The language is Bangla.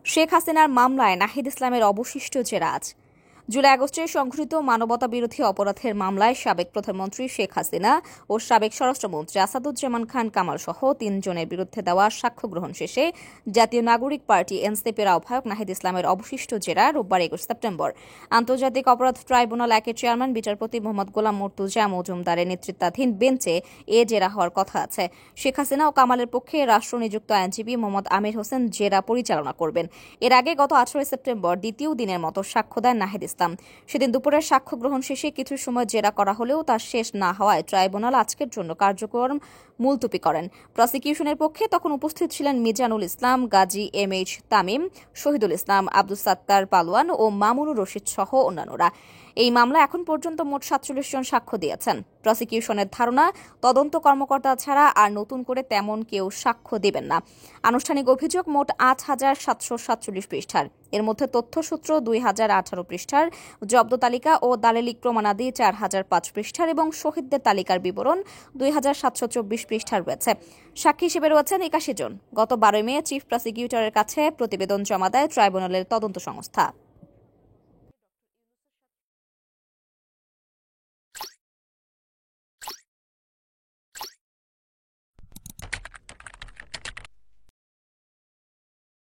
শেখ হাসিনার মামলায় নাহিদ ইসলামের অবশিষ্ট জেরা আজ। জুলাই আগস্টে সংঘটিত মানবতাবিরোধী অপরাধের মামলায় সাবেক প্রধানমন্ত্রী শেখ হাসিনা ও সাবেক স্বরাষ্ট্রমন্ত্রী আসাদুজ্জামান খান কামাল সহ ৩ জনের বিরুদ্ধে দেওয়া সাক্ষ্য গ্রহণ শেষে জাতীয় নাগরিক পার্টি এনসিপির আহ্বায়ক নাহিদ ইসলামের অবশিষ্ট জেরা রোববার ২১ সেপ্টেম্বর আন্তর্জাতিক অপরাধ ট্রাইব্যুনাল ১-এর চেয়ারম্যান বিচারপতি মোহাম্মদ গোলাম মর্তুজা মজুমদারের নেতৃত্বাধীন বেঞ্চে জেরা হওয়ার কথা আছে। শেখ হাসিনা ও কামালের পক্ষে রাষ্ট্রনিযুক্ত আইনজীবী মোহাম্মদ আমির হোসেন জেরা পরিচালনা করবেন। এর আগে গত ১৮ সেপ্টেম্বর দ্বিতীয় দিনের মতো সাক্ষ্য দেন নাহিদ ইসলাম। সেদিন দুপুরে সাক্ষ্য গ্রহণ শেষে কিছু সময় জেরা করা হলেও তা শেষ না হওয়ায় ট্রাইব্যুনাল আজকের জন্য কার্যক্রম মুলতবি করেন। প্রসিকিউশনের পক্ষে তখন উপস্থিত ছিলেন মিজানুল ইসলাম, গাজী এম.এইচ. তামিম, শহীদুল ইসলাম, আব্দুস সাত্তার পালোয়ান ও মামুনুর রশিদ সহ অন্যান্যরা। এই মামলা এখন পর্যন্ত মোট ৪৭ জন সাক্ষ্য দিয়েছেন। প্রসিকিউশনের ধারণা, তদন্ত কর্মকর্তা ছাড়া আর নতুন করে তেমন কেউ সাক্ষ্য দেবেন না। আনুষ্ঠানিক অভিযোগ মোট ৮,৭৪৭ পৃষ্ঠার। এর মধ্যে তথ্যসূত্র ২,০১৮ পৃষ্ঠার, জব্দ তালিকা ও দালিলিক প্রমাণাদি ৪,০০৫ পৃষ্ঠার এবং শহীদদের তালিকার বিবরণ ২,৭২৪ পৃষ্ঠার রয়েছে। সাক্ষী হিসেবে রয়েছেন ৮১ জন। গত ১২ মে চিফ প্রসিকিউটরের কাছে প্রতিবেদন জমা দেয় ট্রাইব্যুনালের তদন্ত সংস্থা।